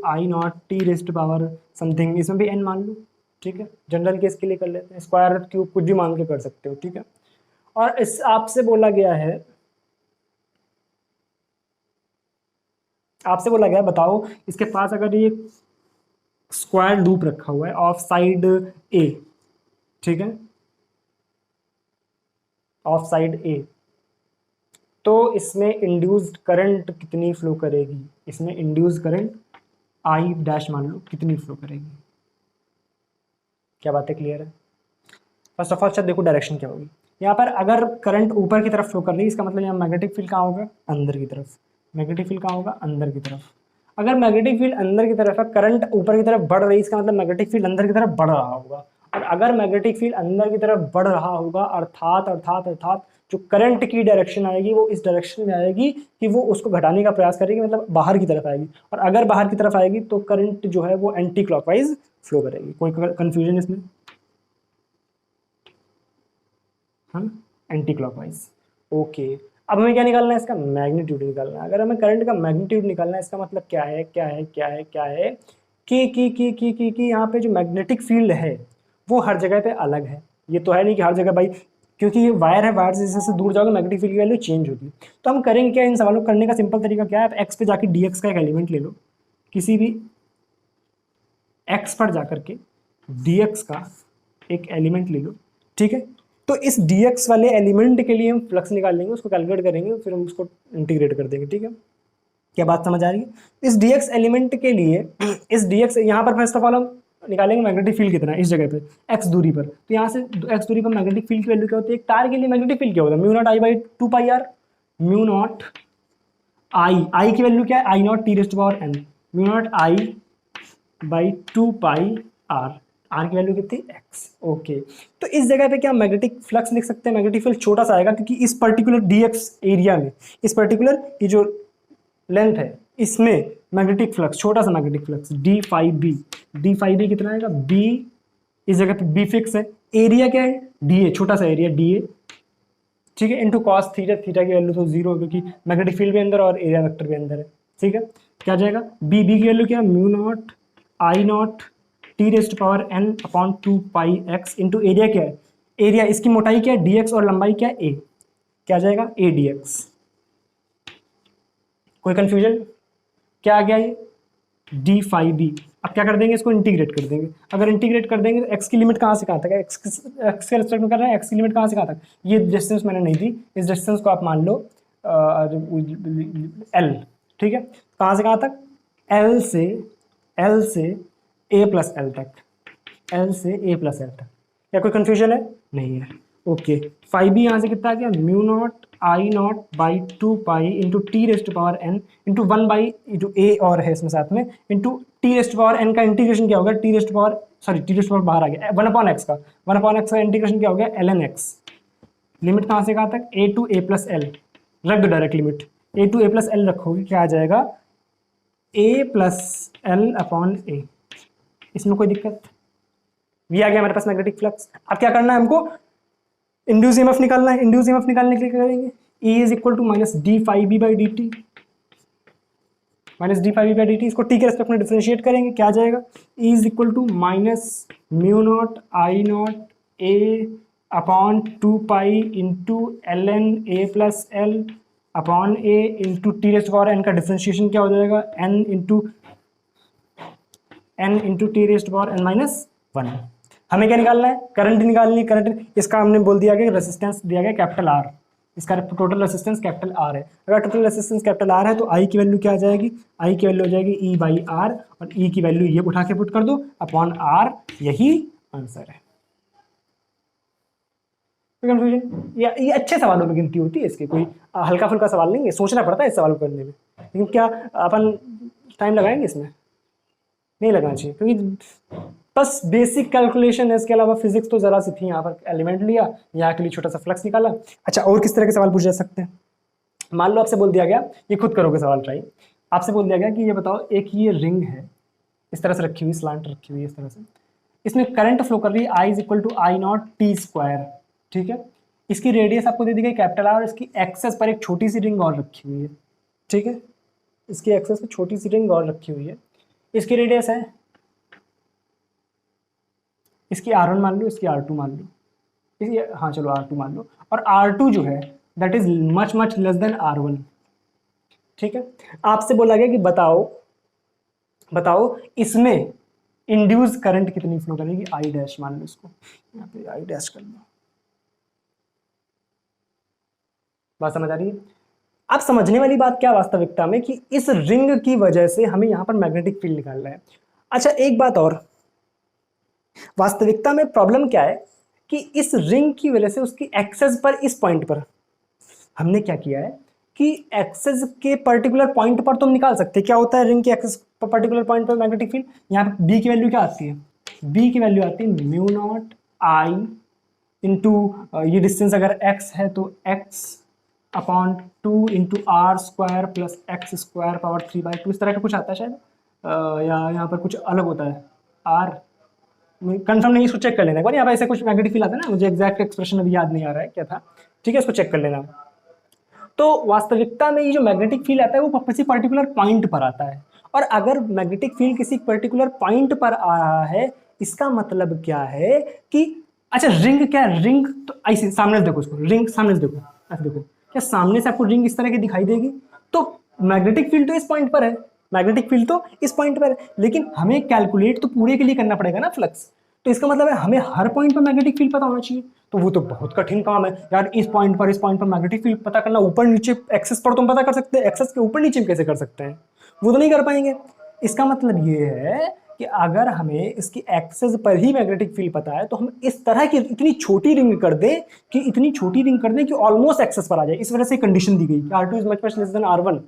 I not T raised power something, इसमें भी एन मान लो, ठीक है? जनरल केस के लिए कर लेते हैं, स्क्वायर क्यूब कुछ भी मान के कर सकते हो, ठीक है? और इस आपसे बोला गया है, आपसे बोला गया बताओ इसके पास अगर ये स्क्वायर लूप रखा हुआ है ऑफ साइड ए, ठीक है? ऑफ साइड ए, तो इसमें इंड्यूस्ड करंट कितनी फ्लो करेगी? इसमें इंड्यूस्ड करंट आई डैश मान लो कितनी फ्लो करेगी? क्या बातें क्लियर है? फर्स्ट ऑफ ऑल अच्छा देखो डायरेक्शन क्या होगी। यहाँ पर अगर करंट ऊपर की तरफ फ्लो कर रही है, इसका मतलब यहाँ मैग्नेटिक फील्ड कहाँ होगा? अंदर की तरफ। मैग्नेटिक फील्ड कहाँ होगा? अंदर की तरफ। अगर मैग्नेटिक फील्ड अंदर की तरफ है, करंट ऊपर की तरफ बढ़ रही है, इसका मतलब मैग्नेटिक फील्ड अंदर की तरफ बढ़ रहा होगा। और अगर मैग्नेटिक फील्ड अंदर की तरफ बढ़ रहा होगा अर्थात अर्थात अर्थात जो करंट की डायरेक्शन आएगी वो इस डायरेक्शन में आएगी कि वो उसको घटाने का प्रयास करेगी, मतलब बाहर की तरफ आएगी। और अगर बाहर की तरफ आएगी तो करंट जो है वो एंटी क्लॉकवाइज फ्लो करेगी। कोई कंफ्यूजन इसमें? हाँ, एंटी क्लॉकवाइज। ओके, अब हमें क्या निकालना है, इसका मैग्नीट्यूड निकालना है। अगर हमें करंट का मैग्नीट्यूड निकालना है, इसका मतलब क्या है, क्या है, क्या है, क्या है कि यहाँ पे जो मैग्नेटिक फील्ड है वो हर जगह पे अलग है। ये तो है नहीं कि हर जगह भाई, क्योंकि ये वायर है, वायर से जैसे दूर जाओगे मैग्नेटिक फील्ड की वैल्यू चेंज होगी। तो हम करेंगे क्या, इन सवालों को करने का सिंपल तरीका क्या है, आप एक्स पे जाके डीएक्स का एक एलिमेंट ले लो, किसी भी एक्स पर जाकर के डीएक्स का एक एलिमेंट ले लो, ठीक है। तो इस डीएक्स वाले एलिमेंट के लिए हम फ्लक्स निकाल लेंगे, उसको कैलकुलेट करेंगे, फिर हम उसको इंटीग्रेट कर देंगे, ठीक है। क्या बात समझ आ रही है? इस डीएक्स एलिमेंट के लिए इस डीएक्स यहाँ पर फर्स्ट ऑफ ऑल हम निकालेंगे मैग्नेटिक फील्ड कितना है इस जगह पे एक्स दूरी पर। तो यहाँ से एक्स दूरी पर मैग्नेटिक फील्ड की वैल्यू क्या होती है, एक तार के लिए मैग्नेटिक फील्ड क्या होता है, mu not I by 2 pi R. Mu not I की वैल्यू क्या है, I not T raised to power N, mu not I by 2 pi R. R की वैल्यू कितनी, एक्स, ओके। तो इस जगह पे क्या मैग्नेटिक फ्लक्स लिख सकते हैं, मैग्नेटिक फील्ड छोटा सा आएगा क्योंकि इस पर्टिकुलर डीएक्स एरिया में, इस पर्टिकुलर ये जो लेंथ है इसमें मैग्नेटिक फ्लक्स, छोटा सा magnetic flux D phi B, D phi B कितना आएगा, बी, इस जगह पे बी फिक्स है, एरिया क्या है, डी ए, छोटा सा एरिया डी ए, ठीक है, इनटू कॉस थीटा, थीटा की वैल्यू तो जीरो क्योंकि मैग्नेटिक फील्ड भी अंदर और एरिया वेक्टर भी अंदर है, ठीक है। क्या आ जाएगा, बी, बी की वैल्यू क्या है, mu not I not T raised to power N upon 2 pi X into area क्या है, एरिया इसकी मोटाई क्या है डी एक्स और लंबाई क्या है ए, क्या आ जाएगा ए डी एक्स। कोई कंफ्यूजन, क्या आ गया ये डी फाइव बी। अब क्या कर देंगे, इसको इंटीग्रेट कर देंगे। अगर इंटीग्रेट कर देंगे तो एक्स की लिमिट कहाँ से कहाँ तक है, एक्स के रिस्पेक्ट में कर रहे हैं, एक्स की लिमिट कहाँ से कहाँ तक, ये डिस्टेंस मैंने नहीं दी, इस डिस्टेंस को आप मान लो एल, ठीक है। कहाँ से कहाँ तक, एल से ए प्लस एल तक, एल से ए प्लस एल तक। क्या कोई कंफ्यूजन है, नहीं है, ओके। फाइव बी यहाँ से कितना आ गया, mu not I not by 2 pi into T raised to power N into 1 by into A और है इसमें साथ में into T raised to power N का इंटीग्रेशन क्या होगा, T raised to power, sorry T raised to power बाहर आ गया, 1 अपॉन एक्स का, 1 अपॉन एक्स का इंटीग्रेशन क्या हो गया, एल एन एक्स। लिमिट कहाँ से कहाँ तक, A to A plus L, रख दो direct limit, A to A plus L रखोगे, क्या आ जाएगा A plus L upon A. इसमें कोई दिक्कत, ये आ गया हमारे पास मैग्नेटिक फ्लक्स। अब क्या करना है हमको, इंड्यूस ईएमएफ निकालना है। इंड्यूस ईएमएफ निकालने के लिए क्या करेंगे, E is equal to minus D phi B by D T, minus D phi B by D T, इसको टी के रेस्पेक्ट में डिफरेंशिएट करेंगे, क्या आ जाएगा, E is equal to minus mu not I naught A upon 2 pi into L N A plus L upon A into T raised to power N का differentiation क्या हो जाएगा, N into T raised to power N minus 1। हमें क्या निकालना है, current निकालनी है। करंट, इसका हमने बोल दिया कि रेजिस्टेंस दिया गया कैपिटल आर, इसका टोटल रेजिस्टेंस कैपिटल आर है। अगर टोटल रेजिस्टेंस कैपिटल आर है तो आई की वैल्यू क्या आ जाएगी, आई की वैल्यू हो जाएगी ई बाई आर, और ई की वैल्यू ये उठा के पुट कर दो अपॉन आर, यही आंसर है। कंफ्यूजन, ये अच्छे सवालों में गिनती होती है इसकी, कोई हल्का फुल्का सवाल नहीं है, सोचना पड़ता है इस सवाल को करने में, लेकिन क्या अपन टाइम लगाएंगे इसमें, नहीं लगाना चाहिए, क्योंकि बस बेसिक कैलकुलेशन है, इसके अलावा फिजिक्स तो जरा सी थी। यहाँ पर एलिमेंट लिया, यहाँ के लिए छोटा सा फ्लक्स निकाला। अच्छा, और किस तरह के सवाल पूछे जा सकते हैं, मान लो आपसे बोल दिया गया, ये खुद करोगे सवाल ट्राई, आपसे बोल दिया गया कि ये बताओ, एक ये रिंग है इस तरह से रखी हुई, स्लांट रखी हुई इस तरह से, इसमें करंट फ्लो कर रही है I is equal to I not T square, ठीक है। इसकी रेडियस आपको दे दी गई कैपिटल आर, और इसकी एक्सेस पर एक छोटी सी रिंग और रखी हुई है, ठीक है। इसकी एक्सेस पर छोटी सी रिंग और रखी हुई है, इसकी रेडियस है, इसकी R1 मान लो, इसकी R2 मान लो, इसकी, हाँ चलो R2 मान लो, और R2 जो है that is much much less than R1, ठीक है। आपसे बोला गया कि बताओ इसमें इंड्यूस करंट कितनी फ्लो करेगी, आई डैश मान लो, इसको यहाँ पे आई डैश कर लो। बात समझ आ रही है? अब समझने वाली बात क्या वास्तविकता में, कि इस रिंग की वजह से हमें यहाँ पर मैग्नेटिक फील्ड निकालना है। अच्छा, एक बात और, वास्तविकता में प्रॉब्लम क्या है कि इस रिंग की वजह से उसकी एक्सेस पर, इस पॉइंट पर हमने क्या किया है कि एक्सेस के पर्टिकुलर पॉइंट पर तुम निकाल सकते हैं क्या होता है रिंग के एक्सेस पर पर्टिकुलर पॉइंट पर मैग्नेटिक फील्ड। यहाँ पे बी की वैल्यू क्या आती है, बी की वैल्यू आती है म्यू नॉट आई इंटू, ये डिस्टेंस अगर एक्स है तो X upon 2 into R square plus X square power 3/2, इस तरह का कुछ आता है शायद, या यहाँ पर कुछ अलग होता है, आर कंफर्म नहीं, इसको चेक कर लेना एक बार। यहाँ पे ऐसे कुछ मैग्नेटिक फील्ड आता है ना, मुझे एग्जैक्ट एक्सप्रेशन अभी याद नहीं आ रहा है क्या था, ठीक है, इसको चेक कर लेना। तो वास्तविकता में ये जो मैग्नेटिक फील्ड आता है वो किसी पर्टिकुलर पॉइंट पर आता है, और अगर मैग्नेटिक फील्ड किसी पर्टिकुलर पॉइंट पर आ रहा है, इसका मतलब क्या है कि अच्छा रिंग क्या है, रिंग तो ऐसे सामने से देखो, उसको रिंग सामने से देखो, ऐसे देखो, क्या सामने से आपको रिंग इस तरह की दिखाई देगी? तो मैग्नेटिक फील्ड तो इस पॉइंट पर है, मैग्नेटिक फील्ड तो इस पॉइंट पर है, लेकिन हमें कैलकुलेट तो पूरे के लिए करना पड़ेगा ना फ्लक्स। तो इसका मतलब है हमें हर पॉइंट पर मैग्नेटिक फील्ड पता होना चाहिए, तो वो तो बहुत कठिन काम है यार। इस पॉइंट पर मैग्नेटिक फील्ड पता करना, ऊपर नीचे एक्सेस पर तुम पता कर सकते हैं, एक्सेस के ऊपर नीचे कैसे कर सकते हैं, वो तो नहीं कर पाएंगे। इसका मतलब ये है कि अगर हमें इसकी एक्सेस पर ही मैग्नेटिक फील्ड पता है, तो हम इस तरह की इतनी छोटी रिंग कर दें कि ऑलमोस्ट एक्सेस पर आ जाए। इस वजह से कंडीशन दी गई कि R2 is much much less than R1।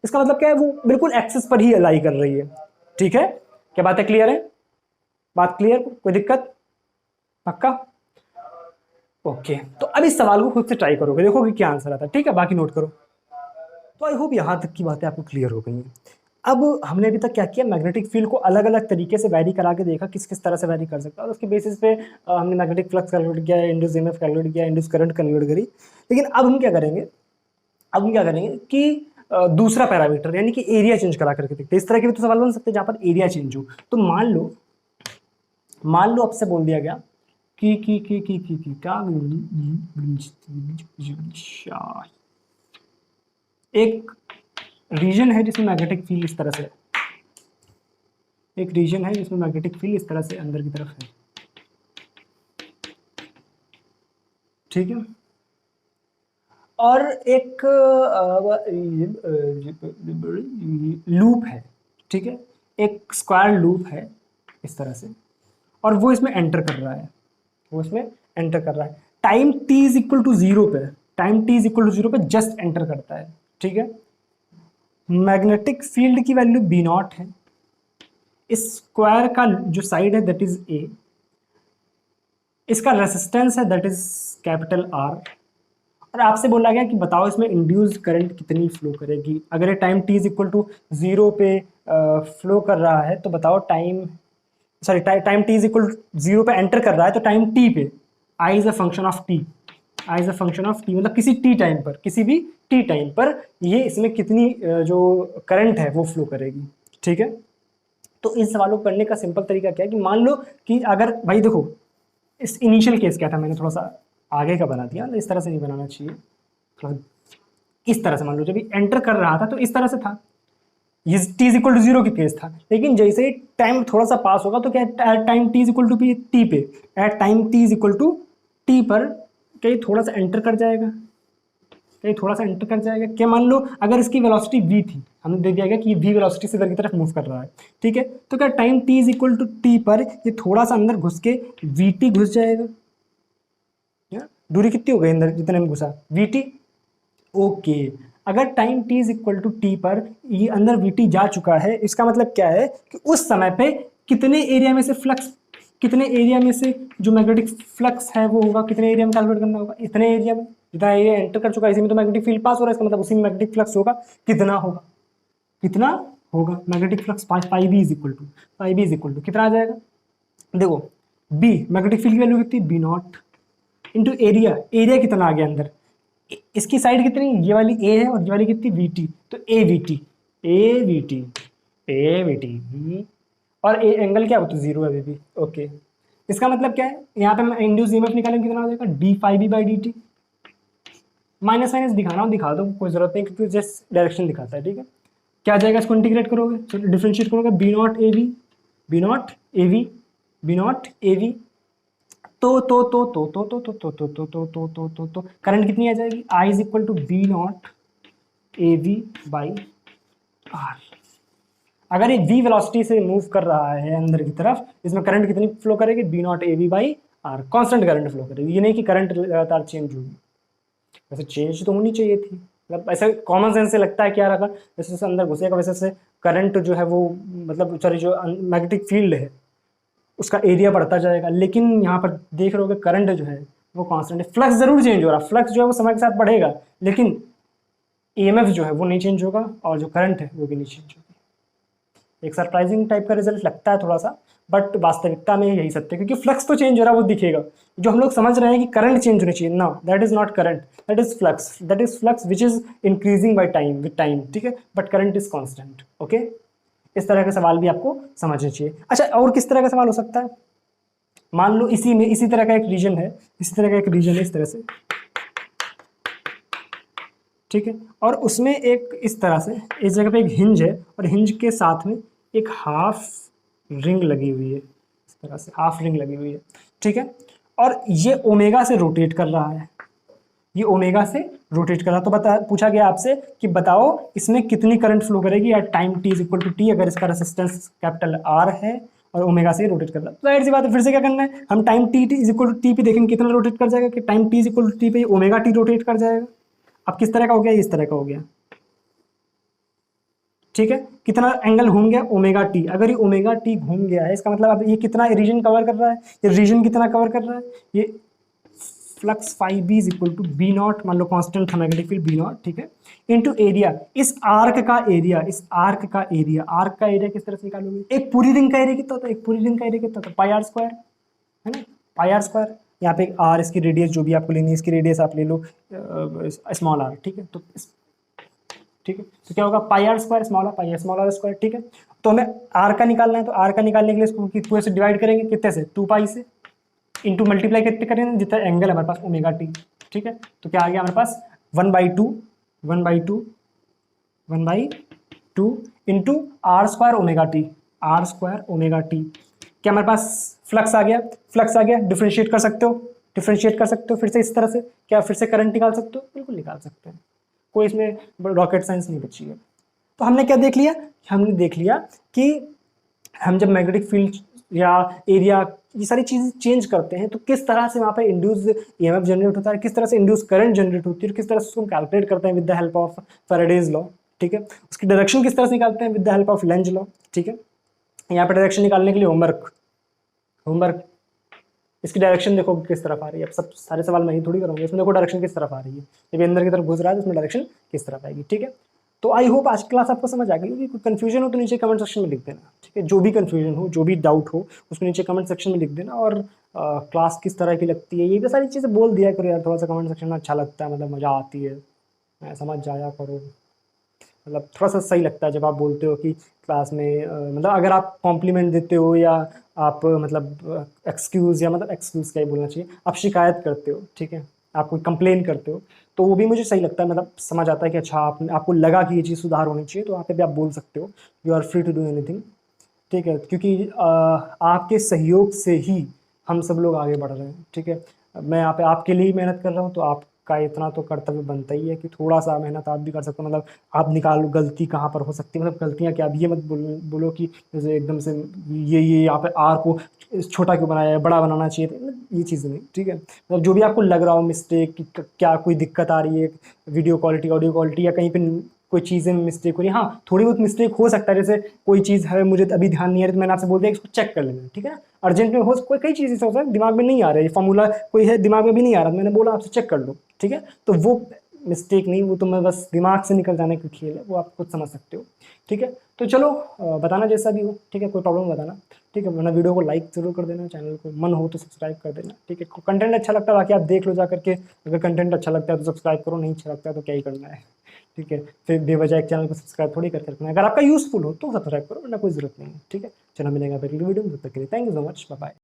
इसका मतलब क्या है, वो बिल्कुल एक्सेस पर ही अलाई कर रही है। ठीक है, क्या बात है, क्लियर है? बात क्लियर, कोई दिक्कत? पक्का? ओके, तो अब इस सवाल को खुद से ट्राई करोगे, देखो कि क्या आंसर आता है। ठीक है, बाकी नोट करो। तो आई होप यहां तक की बातें आपको क्लियर हो गई हैं। अब हमने अभी तक क्या किया, मैग्नेटिक फील्ड को अलग अलग तरीके से वैरी करा के देखा, किस किस तरह से वैरी कर सकता है, और उसके बेसिस पे हमने मैग्नेटिक फ्लक्स कैलकुलेट किया, इंड्यूस ईएमएफ कैलकुलेट किया, इंड्यूस करंट कैलकुलेट करी। लेकिन अब हम क्या करेंगे, कि दूसरा पैरामीटर यानी कि एरिया चेंज करा करके देखते हैं। इस तरह के भी तो सवाल बन सकते हैं जहां पर एरिया चेंज हो। तो मान लो आपसे बोल दिया गया कि क्या, एक रीजन है जिसमें मैग्नेटिक फील्ड इस तरह से, एक रीजन है जिसमें मैग्नेटिक फील्ड इस तरह से अंदर की तरफ है। ठीक है, और एक लूप है। ठीक है, एक स्क्वायर लूप है इस तरह से, और वो इसमें एंटर कर रहा है, time t is equal to zero पे, जस्ट एंटर करता है। ठीक है, मैग्नेटिक फील्ड की वैल्यू बी नॉट है, इस स्क्वायर का जो साइड है दैट इज ए, इसका रेसिस्टेंस है दैट इज कैपिटल आर, और आपसे बोला गया कि बताओ इसमें इंड्यूस्ड करंट कितनी फ्लो करेगी। अगर ये time t is equal to zero पे फ्लो कर रहा है, तो बताओ time t is equal to zero पे एंटर कर रहा है, तो टाइम t पे i is a function of t, मतलब किसी t टाइम पर, किसी भी t टाइम पर ये इसमें कितनी जो करंट है वो फ्लो करेगी। ठीक है, तो इन सवालों को करने का सिंपल तरीका क्या है कि मान लो कि अगर भाई देखो, इस इनिशियल केस क्या था, मैंने थोड़ा सा आगे का बना दिया, इस तरह से नहीं बनाना चाहिए, थोड़ा इस तरह से। मान लो जब एंटर कर रहा था तो इस तरह से था, ये t is equal to zero की केस था, लेकिन जैसे ही टाइम थोड़ा सा पास होगा तो क्या time t is equal to T पे, at time t is equal to T पर कहीं थोड़ा सा एंटर कर जाएगा, क्या मान लो अगर इसकी वेलोसिटी v थी, हमने दे दिया गया कि v वेलोसिटी से इधर की तरफ मूव कर रहा है। ठीक है, तो क्या time t is equal to T पर ये थोड़ा सा अंदर घुस के vt घुस जाएगा, दूरी कितनी हो गई अंदर जितने में घुसा, vt। ओके, अगर time t is equal to T पर ये अंदर vt जा चुका है, इसका मतलब क्या है कि उस समय पे कितने एरिया में से जो मैग्नेटिक फ्लक्स है वो होगा, कितने एरिया में कैलकुलेट करना होगा, इतने एरिया में, जितना एरिया एंटर कर चुका है इसी में तो मैग्नेटिक फील्ड पास हो रहा है, इसका मतलब उसी में मैग्नेटिक फ्लक्स होगा। कितना होगा magnetic flux, phi B is equal to कितना आ जाएगा, देखो बी मैग्नेटिक फील्ड की वैल्यू कितनी, बी नॉट इंटू एरिया कितना आ गया अंदर, इसकी साइड कितनी, ये वाली ए है और ये वाली कितनी, वी टी, तो ए वी टी, और ए एंगल क्या हो तो जीरो है अभी भी। ओके, इसका मतलब क्या है, यहाँ पे मैं इंड्यूस ईएमएफ निकालेंगे कितना हो जाएगा, D phi B by D T, minus दिखाना हो दिखा दो, कोई जरूरत नहीं क्योंकि जस्ट डायरेक्शन दिखाता है। ठीक है, क्या आ जाएगा, इसको इंटीग्रेट करोगे, डिफरेंशिएट करोगे, बी नॉट ए वी तो करंट कितनी आ जाएगी, I is equal to B naught A V by R. अगर ये v वेलोसिटी से मूव कर रहा है अंदर की तरफ, इसमें करंट कितनी फ्लो करेगी, B naught A V by R, constant current flow करेगी। ये नहीं कि करंट लगातार चेंज होगी, वैसे चेंज तो होनी चाहिए थी, मतलब ऐसा कॉमन सेंस से लगता है कि यार अगर जैसे से अंदर घुसेगा वैसे से करंट जो है वो, मतलब सॉरी जो मैग्नेटिक फील्ड है उसका एरिया बढ़ता जाएगा, लेकिन यहाँ पर देख रहे हो कि करंट जो है वो कांस्टेंट है। फ्लक्स जरूर चेंज हो रहा है, फ्लक्स जो है वो समय के साथ बढ़ेगा, लेकिन ईएमएफ जो है वो नहीं चेंज होगा, और जो करंट है वो भी नहीं चेंज होगी। एक सरप्राइजिंग टाइप का रिजल्ट लगता है थोड़ा सा, बट वास्तविकता में यही सत्य है, क्योंकि फ्लक्स तो चेंज हो रहा है वो दिखेगा। जो हम लोग समझ रहे हैं कि करंट चेंज होनी चाहिए, ना, that is not current, that is flux which is increasing by time with time, ठीक है, but current is constant. Okay, इस तरह के सवाल भी आपको समझने चाहिए। अच्छा, और किस तरह का सवाल हो सकता है? मान लो इसी में इसी तरह का एक रीजन है, इसी तरह का एक रीजन है इस तरह से, ठीक है, और उसमें एक इस तरह से इस जगह पे एक हिंज है, और हिंज के साथ में एक हाफ रिंग लगी हुई है, इस तरह से हाफ रिंग लगी हुई है, ठीक है, और ये ओमेगा से रोटेट कर रहा है, ये ओमेगा से रोटेट कर रहा है। तो बता, पूछा गया आपसे कि बताओ इसमें कितनी करंट फ्लो करेगी at time t is equal to T, अगर इसका रेसिस्टेंस कैपिटल R है और ओमेगा से रोटेट कर रहा है। तो जाहिर सी बात है, फिर से क्या करना है, हम time t is equal to T पे देखेंगे कितना रोटेट कर जाएगा, कि time t is equal to T पे ओमेगा टी रोटेट कर जाएगा। अब किस तरह का हो गया, इस तरह का हो गया, ठीक है, कितना एंगल घूम गया, ओमेगा टी। अगर ये ओमेगा टी घूम गया है, इसका मतलब अब ये कितना रीजन कवर कर रहा है, ये रीजन कितना कवर कर रहा है, ये flux phi B is equal to B naught, मान लो कांस्टेंट था मैग्नेटिक फील्ड बी नॉट, ठीक है, इनटू एरिया, इस आर्क का एरिया, इस आर्क का एरिया, आर्क का एरिया किस तरह से निकालोगे, एक पूरी रिंग का एरिया कितना होता है, एक पूरी रिंग का एरिया कितना होता है, पाई आर स्क्वायर, है ना, पाई आर स्क्वायर। यहाँ पे आर इसकी रेडियस जो भी आपको लेनी है, इसकी रेडियस आप ले लो स्मॉल आर, ठीक है, तो ठीक है, तो क्या होगा, pi R square small R, pi R small R square, ठीक है। तो हमें आर का निकालना है, तो आर का निकालने के लिए इसको पूरे से डिवाइड करेंगे, कितने से, 2 पाई से, इंटू मल्टीप्लाई कितने करेंगे, जितना एंगल है हमारे पास ओमेगा टी, ठीक है, तो क्या आ गया हमारे पास 1/2 1/2 1/2 into R square omega T, R square omega T. क्या हमारे पास फ्लक्स आ गया, फ्लक्स आ गया, डिफ्रेंशिएट कर सकते हो, डिफ्रेंशिएट कर सकते हो फिर से इस तरह से, क्या फिर से करंट निकाल सकते हो, बिल्कुल निकाल सकते हैं, कोई इसमें रॉकेट साइंस नहीं बची है। तो हमने क्या देख लिया, हमने देख लिया कि हम जब मैग्नेटिक फील्ड या एरिया ये सारी चीज़ें चेंज करते हैं तो किस तरह से वहाँ पे इंड्यूस ईएमएफ जनरेट होता है, किस तरह से इंड्यूस करंट जनरेट होती है, किस तरह से उसको कैलकुलेट करते हैं with the help of Faraday's law, ठीक है, उसकी डायरेक्शन किस तरह से निकालते हैं with the help of Lenz law, ठीक है। यहाँ पे डायरेक्शन निकालने के लिए होमवर्क, होमवर्क, इसकी डायरेक्शन देखो किस तरफ आ रही है, अब सब सारे सवाल मैं ही थोड़ी करूँगा, इसमें देखो डायरेक्शन किस तरफ आ रही है, जब अंदर की तरफ घुस रहा है तो उसमें डायरेक्शन किस तरफ आएगी, ठीक है। तो आई होप आज की क्लास आपको समझ आ गई होगी। कोई कंफ्यूजन हो तो नीचे कमेंट सेक्शन में लिख देना, ठीक है, जो भी कंफ्यूजन हो, जो भी डाउट हो उसको नीचे कमेंट सेक्शन में लिख देना, और क्लास किस तरह की लगती है ये भी सारी चीज़ें बोल दिया करो यार, थोड़ा सा कमेंट सेक्शन में अच्छा लगता है, मतलब मज़ा आती है, समझ जाया करो, मतलब थोड़ा सा सही लगता है जब आप बोलते हो कि क्लास में मतलब अगर आप कॉम्प्लीमेंट देते हो या आप मतलब एक्सक्यूज़, या मतलब एक्सक्यूज़ क्या ही बोलना चाहिए, आप शिकायत करते हो, ठीक है, आप कोई कंप्लेन करते हो, तो वो भी मुझे सही लगता है, मतलब समझ आता है कि अच्छा आपको लगा कि ये चीज़ सुधार होनी चाहिए, तो वहाँ पे भी आप बोल सकते हो, you are free to do anything, ठीक है, क्योंकि आपके सहयोग से ही हम सब लोग आगे बढ़ रहे हैं, ठीक है। मैं यहाँ पे आपके लिए ही मेहनत कर रहा हूँ, तो आपका इतना तो कर्तव्य बनता ही है कि थोड़ा सा मेहनत आप भी कर सकते हो, मतलब आप निकालो गलती कहाँ पर हो सकती है, मतलब गलतियाँ क्या, अब ये मत बोलो कि जैसे एकदम से ये यहाँ पे आर को छोटा क्यों बनाया है, बड़ा बनाना चाहिए, मतलब ये चीज़ नहीं, ठीक है, मतलब जो भी आपको लग रहा हो मिस्टेक, क्या कोई दिक्कत आ रही है वीडियो क्वालिटी, ऑडियो क्वालिटी, या कहीं पर कोई चीज़ें मिस्टेक हो रही है, हाँ थोड़ी बहुत मिस्टेक हो सकता है, जैसे कोई चीज़ है मुझे अभी ध्यान नहीं आ रही तो मैंने आपसे बोल दिया इसको चेक कर लेना, ठीक है ना, अर्जेंट में हो कोई कई चीज़ें हो सकता है दिमाग में नहीं आ रही, फॉर्मूला कोई है दिमाग में भी नहीं आ रहा, मैंने बोला आपसे चेक कर लो, ठीक है, तो वो मिस्टेक नहीं, वो तो मैं बस दिमाग से निकल जाने का खेल है, वो आप खुद समझ सकते हो, ठीक है। तो चलो बताना जैसा भी हो, ठीक है, कोई प्रॉब्लम बताना, ठीक है, वरना वीडियो को लाइक जरूर कर देना, चैनल को मन हो तो सब्सक्राइब कर देना, ठीक है, कंटेंट अच्छा लगता है बाकी आप देख लो जा करके, अगर कंटेंट अच्छा लगता है तो सब्सक्राइब करो, नहीं अच्छा लगता है तो क्या ही करना है, ठीक है, फिर बेवजह एक चैनल को सब्सक्राइब थोड़ी करके रखना है, अगर आपका यूजफुल हो तो सब्सक्राइब करो, वरना कोई जरूरत नहीं है, ठीक है। चलो मिलेगा अगली वीडियो में, तब तक के लिए thank you so much, bye bye.